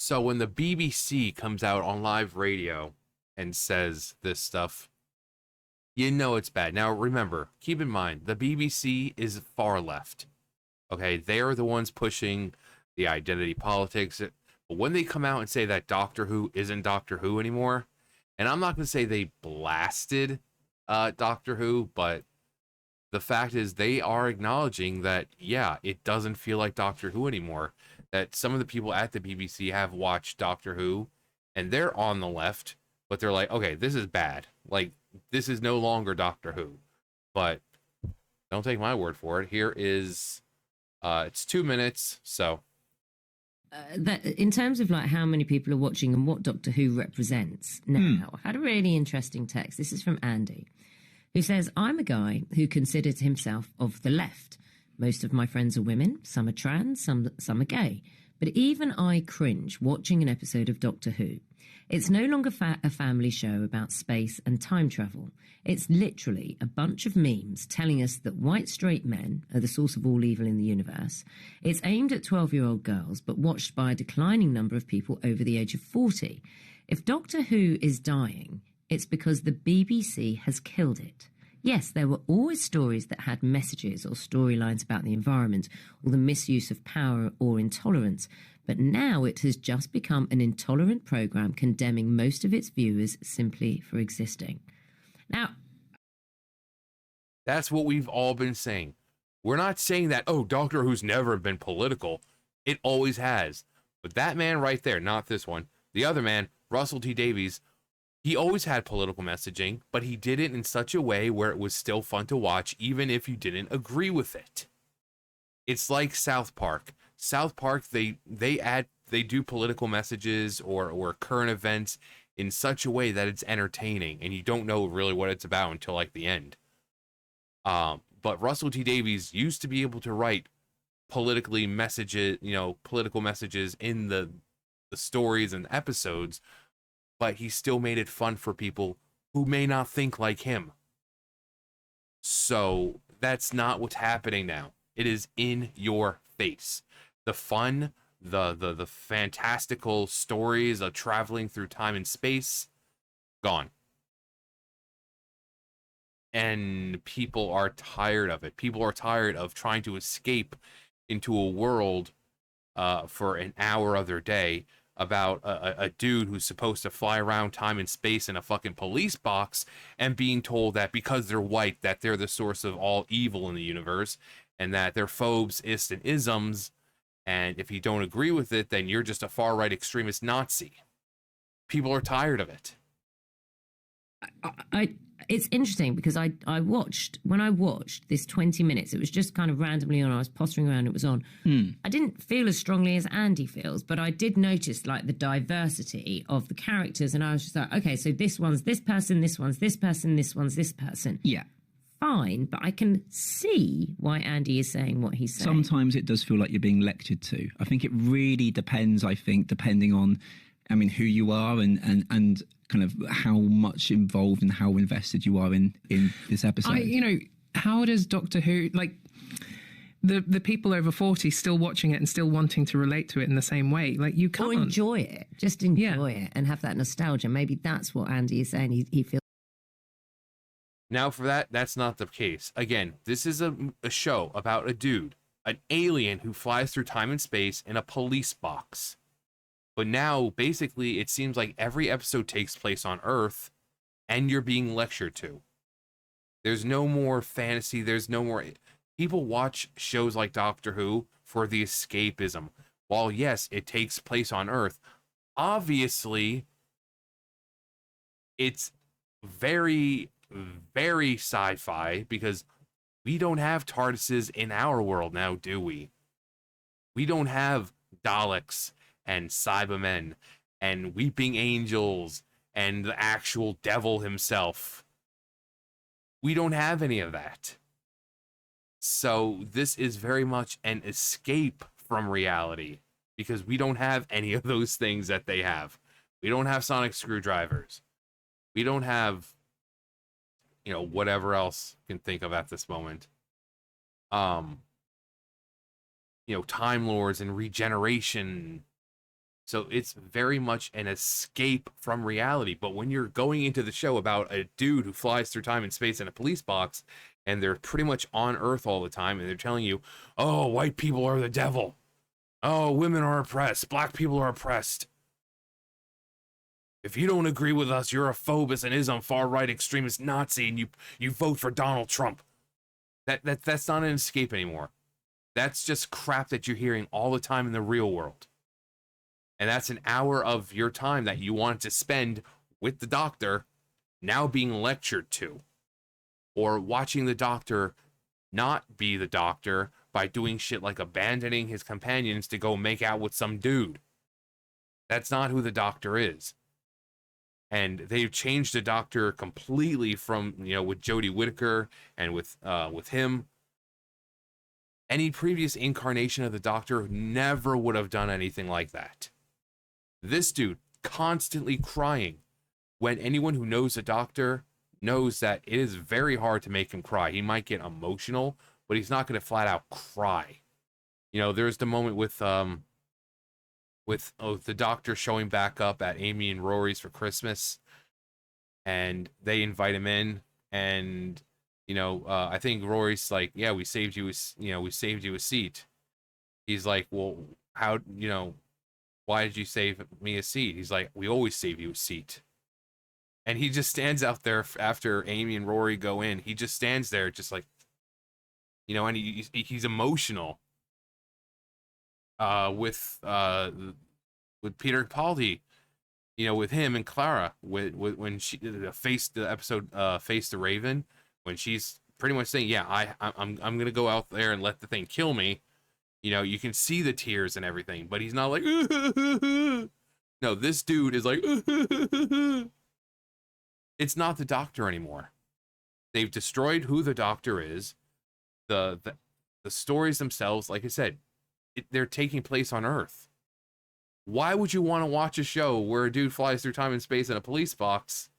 So when the BBC comes out on live radio and says this stuff, you know it's bad. Now remember, keep in mind, the BBC is far left. Okay, they are the ones pushing the identity politics. But when they come out and say that Doctor Who isn't Doctor Who anymore, and I'm not going to say they blasted Doctor Who, but the fact is they are acknowledging that, yeah, it doesn't feel like Doctor Who anymore. That some of the people at the BBC have watched Doctor Who, and they're on the left, but they're like, okay, this is bad. Like, this is no longer Doctor Who. But don't take my word for it. Here is, it's 2 minutes, so. That, in terms of like how many people are watching and what Doctor Who represents now, I had a really interesting text. This is from Andy, who says, I'm a guy who considers himself of the left. Most of my friends are women, some are trans, some are gay. But even I cringe watching an episode of Doctor Who. It's no longer a family show about space and time travel. It's literally a bunch of memes telling us that white straight men are the source of all evil in the universe. It's aimed at 12-year-old girls, but watched by a declining number of people over the age of 40. If Doctor Who is dying, it's because the BBC has killed it. Yes, there were always stories that had messages or storylines about the environment or the misuse of power or intolerance, but now it has just become an intolerant programme condemning most of its viewers simply for existing. Now, that's what we've all been saying. We're not saying that, oh, Doctor Who's never been political. It always has. But that man right there, not this one, the other man, Russell T Davies, he always had political messaging, but he did it in such a way where it was still fun to watch, even if you didn't agree with it. It's like South Park. South Park, they do political messages or current events in such a way that it's entertaining, and you don't know really what it's about until like the end. But Russell T Davies used to be able to write political messages in the stories and episodes, but he still made it fun for people who may not think like him. So that's not what's happening now. It is in your face. The fun, the fantastical stories of traveling through time and space, gone. And people are tired of it. People are tired of trying to escape into a world for an hour of their day about a dude who's supposed to fly around time and space in a fucking police box and being told that because they're white that they're the source of all evil in the universe and that they're phobes, ists, and isms, and if you don't agree with it, then you're just a far-right extremist Nazi. People are tired of it. It's interesting because I watched this 20 minutes, it was just kind of randomly on, I was pottering around, it was on. I didn't feel as strongly as Andy feels, but I did notice like the diversity of the characters, and I was just like, okay, so this one's this person, this one's this person, this one's this person. Yeah. Fine, but I can see why Andy is saying what he's saying. Sometimes it does feel like you're being lectured to. I think it really depends, depending on, who you are and kind of how much involved and how invested you are in this episode. How does Doctor Who, like, the people over 40 still watching it and still wanting to relate to it in the same way? Like, you can't. Or enjoy it. Just enjoy it and have that nostalgia. Maybe that's what Andy is saying. He feels. Now, for that's not the case. Again, this is a show about a dude, an alien who flies through time and space in a police box. But now, basically, it seems like every episode takes place on Earth, and you're being lectured to. There's no more fantasy. There's no more. People watch shows like Doctor Who for the escapism. While, yes, it takes place on Earth, obviously, it's very, very sci-fi because we don't have TARDISes in our world now, do we? We don't have Daleks and Cybermen and Weeping Angels and the actual devil himself. We don't have any of that. So this is very much an escape from reality because we don't have any of those things that they have. We don't have sonic screwdrivers. We don't have, whatever else you can think of at this moment. Time Lords and regeneration. So it's very much an escape from reality. But when you're going into the show about a dude who flies through time and space in a police box, and they're pretty much on Earth all the time, and they're telling you, oh, white people are the devil. Oh, women are oppressed. Black people are oppressed. If you don't agree with us, you're a phobus and Islam far-right extremist Nazi, and you vote for Donald Trump. That's not an escape anymore. That's just crap that you're hearing all the time in the real world. And that's an hour of your time that you wanted to spend with the doctor now being lectured to. Or watching the doctor not be the doctor by doing shit like abandoning his companions to go make out with some dude. That's not who the doctor is. And they've changed the doctor completely from, with Jodie Whittaker and with him. Any previous incarnation of the doctor never would have done anything like that. This dude constantly crying, when anyone who knows the doctor knows that it is very hard to make him cry. He might get emotional, but he's not going to flat out cry. There's the moment with the doctor showing back up at Amy and Rory's for Christmas, and they invite him in, and I think Rory's like, yeah, we saved you a seat. He's like, well, how, why did you save me a seat? He's like, we always save you a seat. And he just stands out there after Amy and Rory go in. He just stands there just like, and he's emotional with Peter Capaldi, with him and Clara, with when she faced the episode Face the Raven, when she's pretty much saying, yeah, I'm gonna go out there and let the thing kill me. You can see the tears and everything, but he's not like, no, this dude is like, it's not the doctor anymore. They've destroyed who the doctor is. The stories themselves, like I said, they're taking place on Earth. Why would you want to watch a show where a dude flies through time and space in a police box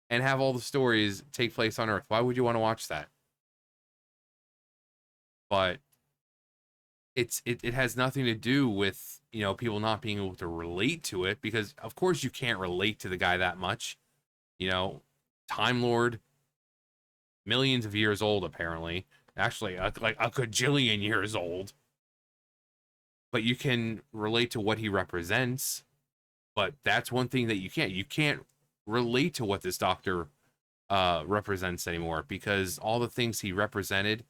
and have all the stories take place on Earth? Why would you want to watch that? But it has nothing to do with, people not being able to relate to it, because of course you can't relate to the guy that much. Time Lord, millions of years old, apparently. Actually, like a gajillion years old. But you can relate to what he represents. But that's one thing that you can't. You can't relate to what this doctor represents anymore, because all the things he represented,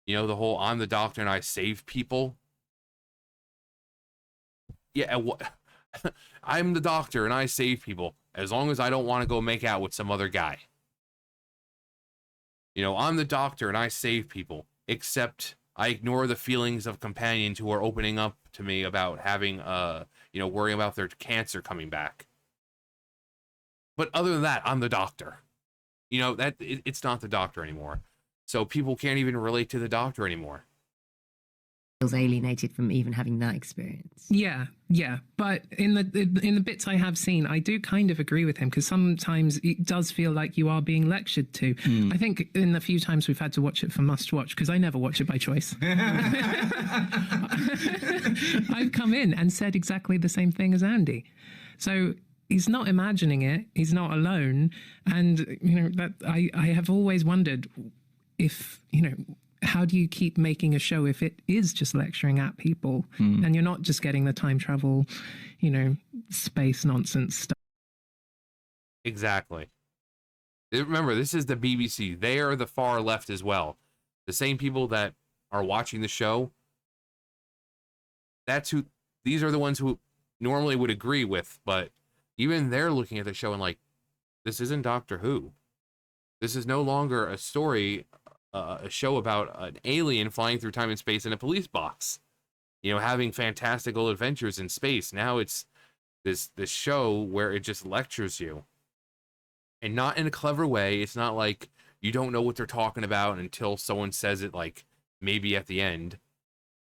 the whole I'm the doctor and I save people. Yeah, I'm the doctor and I save people as long as I don't want to go make out with some other guy. I'm the doctor and I save people, except I ignore the feelings of companions who are opening up to me about having, worrying about their cancer coming back. But other than that, I'm the doctor. It's not the doctor anymore. So people can't even relate to the doctor anymore. Feels alienated from even having that experience. Yeah. But in the bits I have seen, I do kind of agree with him, because sometimes it does feel like you are being lectured to. I think in the few times we've had to watch it for must watch, because I never watch it by choice. I've come in and said exactly the same thing as Andy. So he's not imagining it. He's not alone. And, that I have always wondered if, how do you keep making a show if it is just lecturing at people and you're not just getting the time travel, space nonsense stuff? Exactly. Remember, this is the BBC. They are the far left as well. The same people that are watching the show, these are the ones who normally would agree with, but even they're looking at the show and like, this isn't Doctor Who. This is no longer a story, a show about an alien flying through time and space in a police box, having fantastical adventures in space. Now it's this show where it just lectures you, and not in a clever way. It's not like you don't know what they're talking about until someone says it, like maybe at the end,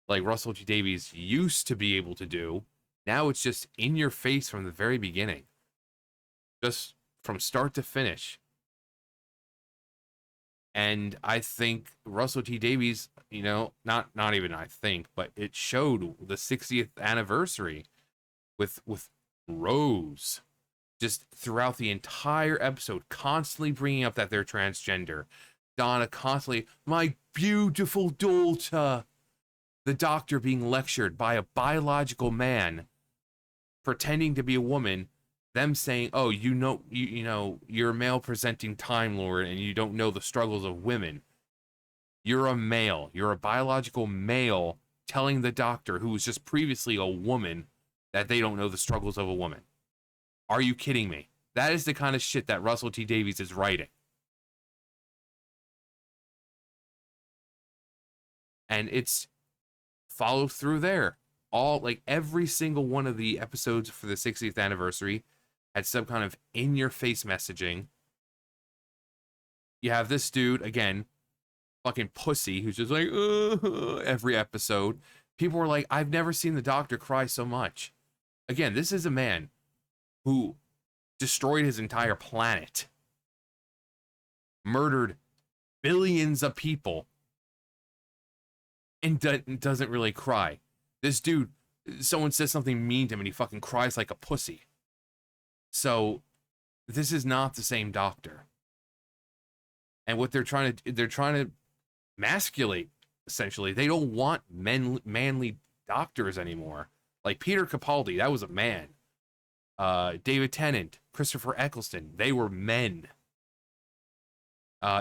like Russell T Davies used to be able to do. Now it's just in your face from the very beginning, just from start to finish. And I think Russell T Davies, not even I think, but it showed the 60th anniversary with Rose just throughout the entire episode, constantly bringing up that they're transgender. Donna constantly, my beautiful daughter. The doctor being lectured by a biological man pretending to be a woman, them saying, oh, you know, you're a male presenting Time Lord and you don't know the struggles of women. You're a male. You're a biological male telling the doctor, who was just previously a woman, that they don't know the struggles of a woman. Are you kidding me? That is the kind of shit that Russell T Davies is writing. And it's follow through there. All, like, every single one of the episodes for the 60th anniversary had some kind of in-your-face messaging. You have this dude, again, fucking pussy, who's just like, every episode. People were like, I've never seen the doctor cry so much. Again, this is a man who destroyed his entire planet, murdered billions of people, and doesn't really cry. This dude, someone says something mean to him and he fucking cries like a pussy. So this is not the same doctor. And what they're trying to masculate, essentially. They don't want manly doctors anymore. Like Peter Capaldi, that was a man. David Tennant, Christopher Eccleston, they were men.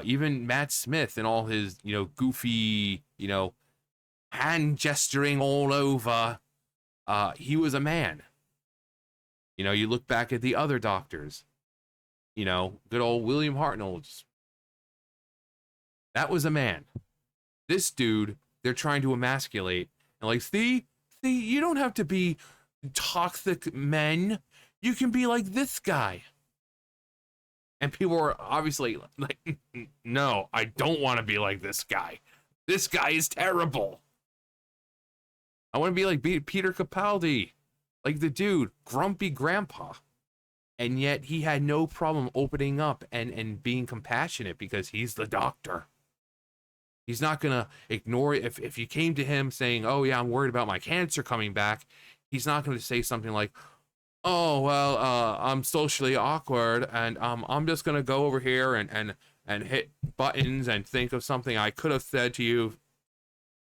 Even Matt Smith and all his, goofy, hand gesturing all over. He was a man. You look back at the other doctors. Good old William Hartnell. That was a man. This dude, they're trying to emasculate. And like, see, you don't have to be toxic men. You can be like this guy. And people are obviously like, no, I don't want to be like this guy. This guy is terrible. I want to be like Peter Capaldi. Like the dude, grumpy grandpa. And yet he had no problem opening up and being compassionate because he's the doctor. He's not going to ignore it. If you came to him saying, oh, yeah, I'm worried about my cancer coming back, he's not going to say something like, oh, well, I'm socially awkward, and I'm just going to go over here and hit buttons and think of something I could have said to you.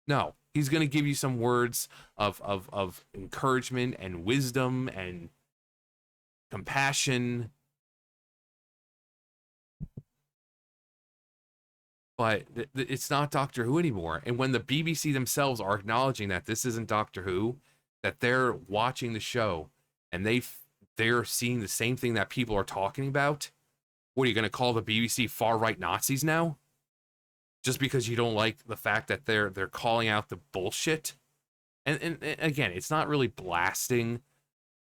No, he's going to give you some words of encouragement and wisdom and compassion. But it's not Doctor Who anymore. And when the BBC themselves are acknowledging that this isn't Doctor Who, that they're watching the show and they're seeing the same thing that people are talking about, what are you going to call the BBC far-right Nazis now? Just because you don't like the fact that they're calling out the bullshit? And again, it's not really blasting,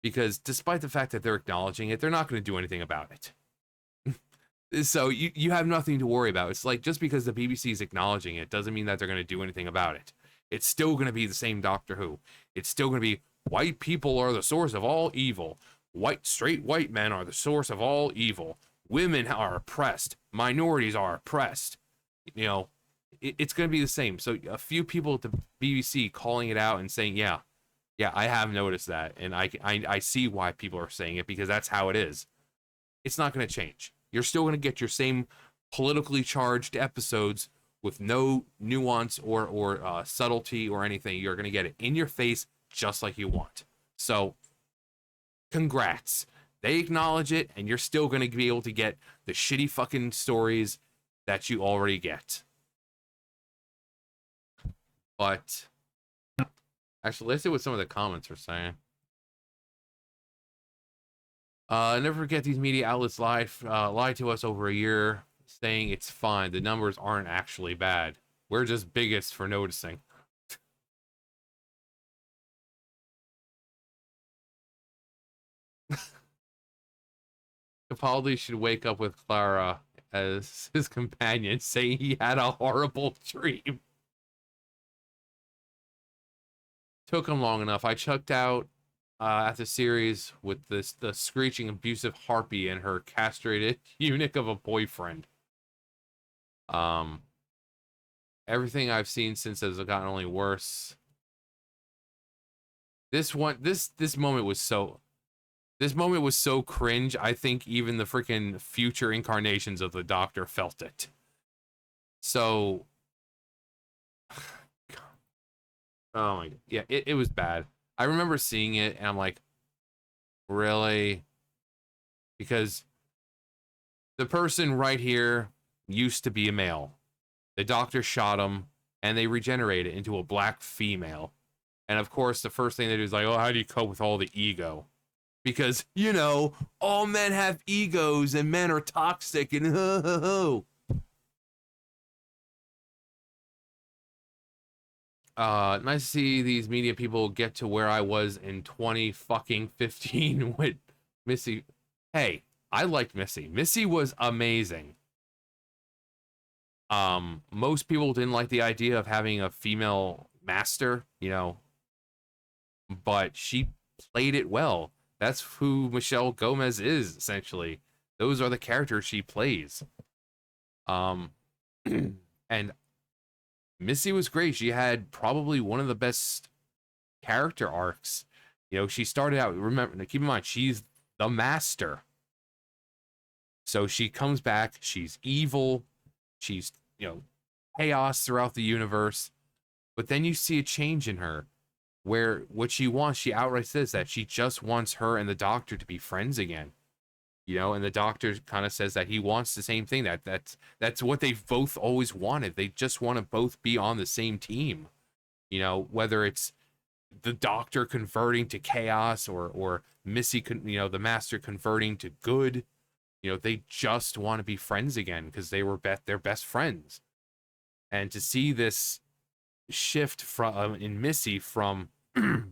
because despite the fact that they're acknowledging it, they're not going to do anything about it. So you have nothing to worry about. It's like, just because the BBC is acknowledging it doesn't mean that they're going to do anything about it. It's still going to be the same Doctor Who. It's still going to be, white people are the source of all evil. Straight white men are the source of all evil. Women are oppressed. Minorities are oppressed. It's going to be the same. So a few people at the BBC calling it out and saying, yeah, I have noticed that. And I see why people are saying it, because that's how it is. It's not going to change. You're still going to get your same politically charged episodes with no nuance or subtlety or anything. You're going to get it in your face just like you want. So, congrats. They acknowledge it, and you're still going to be able to get the shitty fucking stories that you already get. But, actually, let's see what some of the comments are saying. Never forget these media outlets lied to us over a year, saying it's fine. The numbers aren't actually bad. We're just bigots for noticing. Capaldi should wake up with Clara as his companion, saying he had a horrible dream. Took him long enough. I chucked out at the series with the screeching, abusive harpy and her castrated eunuch of a boyfriend. Everything I've seen since has gotten only worse. this moment was so cringe. I think even the freaking future incarnations of the Doctor felt it. So, oh my, yeah, it was bad. I remember seeing it and I'm like, really? Because the person right here used to be a male. The Doctor shot him and they regenerated into a black female. And of course, the first thing they do is like, oh, how do you cope with all the ego? Because, you know, all men have egos and men are toxic and ho ho ho. Nice to see these media people get to where I was in 2015 with Missy. Hey, I liked Missy. Missy was amazing. Most people didn't like the idea of having a female master, you know, but she played it well. That's who Michelle Gomez is, essentially. Those are the characters she plays. And Missy was great. She had probably one of the best character arcs. You know, she started out, remember, keep in mind, she's the master. So she comes back, she's evil, she's, you know, chaos throughout the universe. But then you see a change in her where what she wants, she outright says that she just wants her and the Doctor to be friends again. You know, and the Doctor kind of says that he wants the same thing. That's what they've both always wanted. They just want to both be on the same team. You know, whether it's the Doctor converting to chaos or Missy, you know, the Master converting to good. You know, they just want to be friends again because they were their best friends. And to see this shift from in Missy from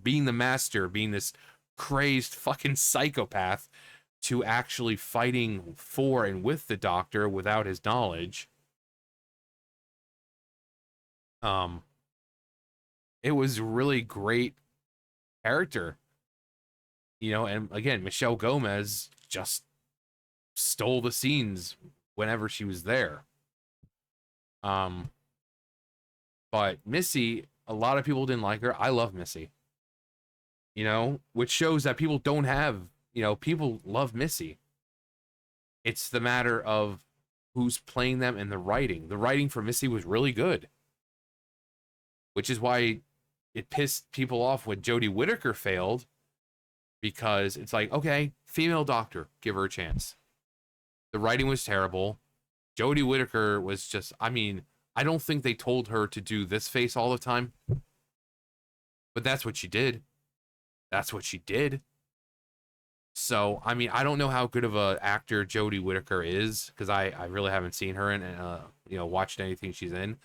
being the Master, being this crazed fucking psychopath, to actually fighting for and with the Doctor without his knowledge. It was really great character. You know, and again, Michelle Gomez just stole the scenes whenever she was there. But Missy, a lot of people didn't like her. I love Missy. You know, which shows that people don't have, you know, people love Missy. It's the matter of who's playing them and the writing. The writing for Missy was really good. Which is why it pissed people off when Jodie Whittaker failed. Because it's like, okay, female Doctor, give her a chance. The writing was terrible. Jodie Whittaker was just, I mean, I don't think they told her to do this face all the time. But that's what she did. That's what she did. So, I mean, I don't know how good of a actor Jodie Whittaker is, because I really haven't seen her in, you know, watched anything she's in.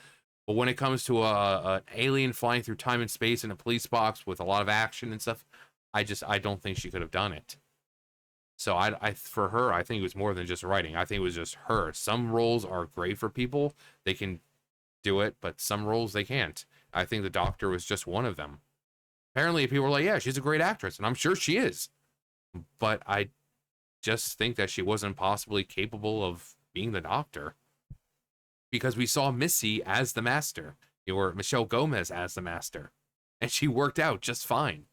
But when it comes to an alien flying through time and space in a police box with a lot of action and stuff, I don't think she could have done it. So for her, I think it was more than just writing. I think it was just her. Some roles are great for people. They can do it, but some roles they can't. I think the Doctor was just one of them. Apparently people were like, yeah, she's a great actress, and I'm sure she is. But I just think that she wasn't possibly capable of being the Doctor. Because we saw Missy as the Master, or Michelle Gomez as the Master, and she worked out just fine.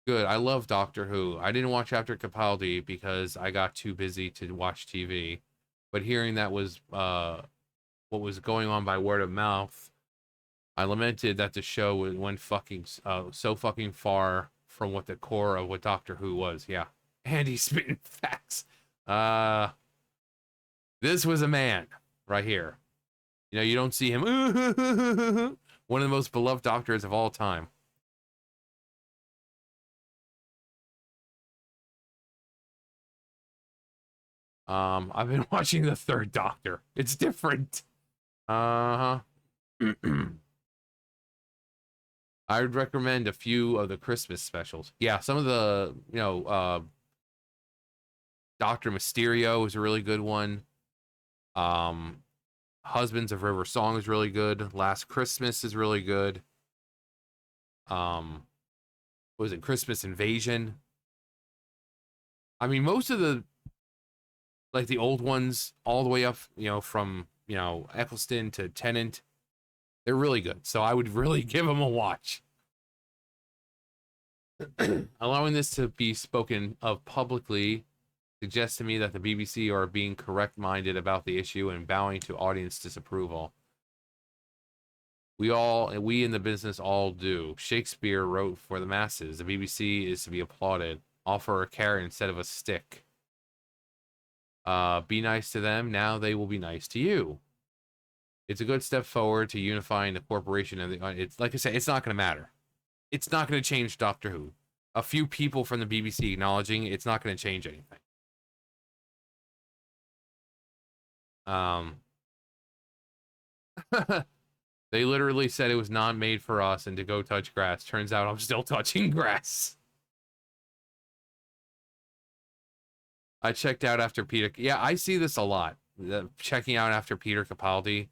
Good. I love Doctor Who. I didn't watch after Capaldi because I got too busy to watch TV. But hearing that was what was going on by word of mouth, I lamented that the show went fucking so fucking far from what the core of what Doctor Who was. Yeah. Andy spitting facts. This was a man right here. You know, you don't see him. One of the most beloved Doctors of all time. I've been watching the third Doctor. It's different. I would recommend a few of the Christmas specials. Yeah, some of the, you know, Doctor Mysterio is a really good one. Husbands of River Song is really good. Last Christmas is really good. What was it? Christmas Invasion. I mean, most of the, like the old ones, all the way up, you know, from Eccleston to Tennant, they're really good. So I would really give them a watch. Allowing this to be spoken of publicly suggests to me that the BBC are being correct-minded about the issue and bowing to audience disapproval. We in the business all do. Shakespeare wrote for the masses. The BBC is to be applauded. Offer a carrot instead of a stick. Be nice to them. Now they will be nice to you. It's a good step forward to unifying the corporation and it's like I said, it's not going to matter. It's not going to change Doctor Who. A few people from the BBC acknowledging it's not going to change anything. They literally said it was not made for us and to go touch grass. Turns out I'm still touching grass. I checked out after Peter. Yeah, I see this a lot. Checking out after Peter Capaldi.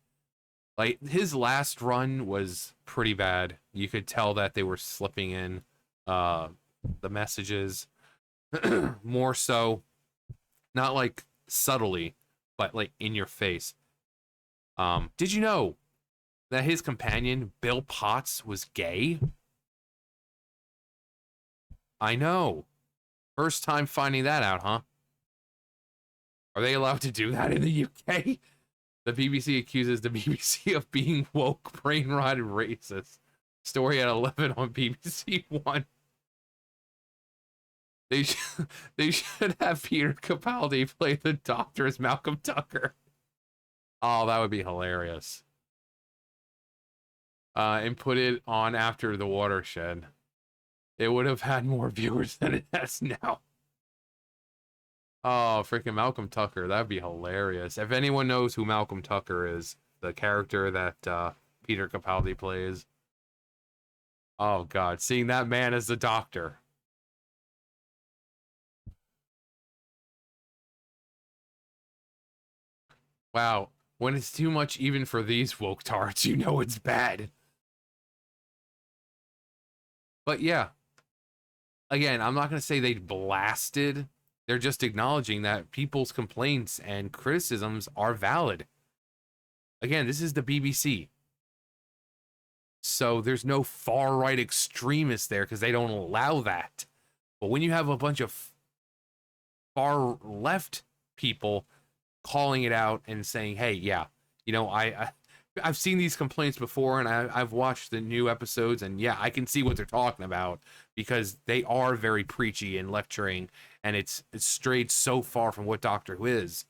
Like, his last run was pretty bad. You could tell that they were slipping in the messages. More so. Not like subtly, but like in your face. Did you know that his companion, Bill Potts, was gay? I know. First time finding that out, huh? Are they allowed to do that in the UK? The BBC accuses the BBC of being woke, brain-rotted racist. Story at 11 on BBC One. They should have Peter Capaldi play the Doctor as Malcolm Tucker. Oh, that would be hilarious. And put it on after The Watershed. It would have had more viewers than it has now. Oh, freaking Malcolm Tucker. That'd be hilarious. If anyone knows who Malcolm Tucker is, the character that Peter Capaldi plays. Oh, God. Seeing that man as the Doctor. Wow. When it's too much even for these woke tarts, you know it's bad. But yeah. Again, I'm not going to say they blasted. They're just acknowledging that people's complaints and criticisms are valid. Again, this is the BBC. So there's no far-right extremists there because they don't allow that. But when you have a bunch of far-left people calling it out and saying, hey, yeah, you know, I've seen these complaints before and I've watched the new episodes and yeah, I can see what they're talking about because they are very preachy and lecturing and it's strayed so far from what Doctor Who is.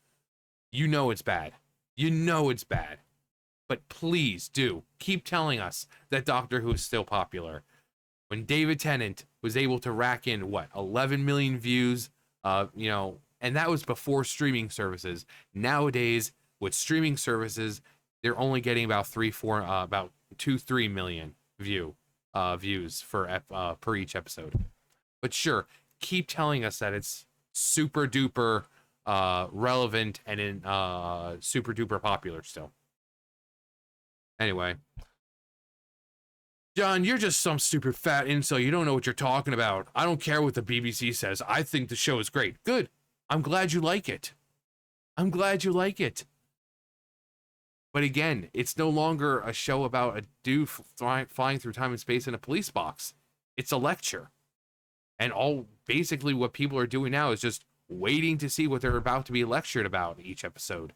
You know it's bad. You know it's bad. But please do keep telling us that Doctor Who is still popular. When David Tennant was able to rack in, 11 million views, you know, and that was before streaming services. Nowadays, with streaming services, they're only getting about 2-3 million views per each episode. But sure, keep telling us that it's super duper relevant and in super duper popular still. Anyway, John, you're just some stupid fat incel. You don't know what you're talking about. I don't care what the BBC says. I think the show is great. Good. I'm glad you like it. I'm glad you like it. But again, it's no longer a show about a dude flying through time and space in a police box. It's a lecture. And basically what people are doing now is just waiting to see what they're about to be lectured about each episode.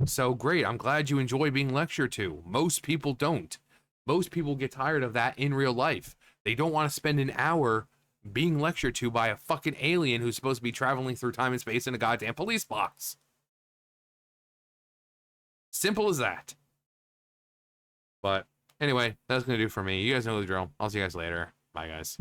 So great. I'm glad you enjoy being lectured to. Most people don't. Most people get tired of that in real life. They don't want to spend an hour being lectured to by a fucking alien who's supposed to be traveling through time and space in a goddamn police box. Simple as that. But anyway, that's going to do for me. You guys know the drill. I'll see you guys later. Bye, guys.